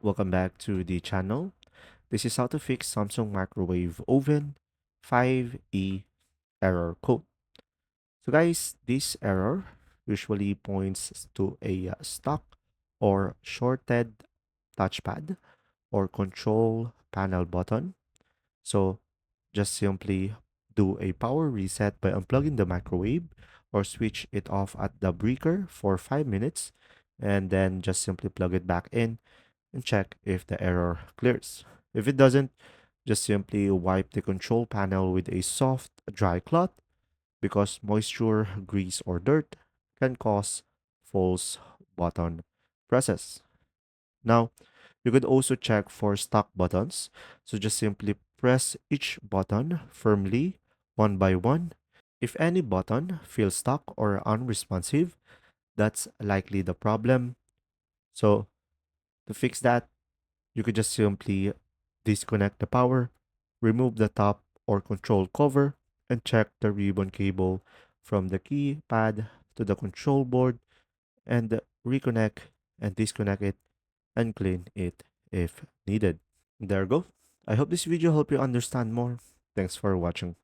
Welcome back to the channel. This is how to fix Samsung microwave oven 5E error code. So guys, this error usually points to a stuck or shorted touchpad or control panel button. So just simply do a power reset by unplugging the microwave or switch it off at the breaker for 5 minutes and then just simply plug it back in and check if the error clears. If it doesn't, just simply wipe the control panel with a soft, dry cloth because moisture, grease, or dirt can cause false button presses. Now, you could also check for stuck buttons. So just simply press each button firmly one by one. If any button feels stuck or unresponsive, that's likely the problem. So to fix that, you could just simply disconnect the power, remove the top or control cover, and check the ribbon cable from the keypad to the control board and reconnect and disconnect it and clean it if needed. There you go. I hope this video helped you understand more. Thanks for watching.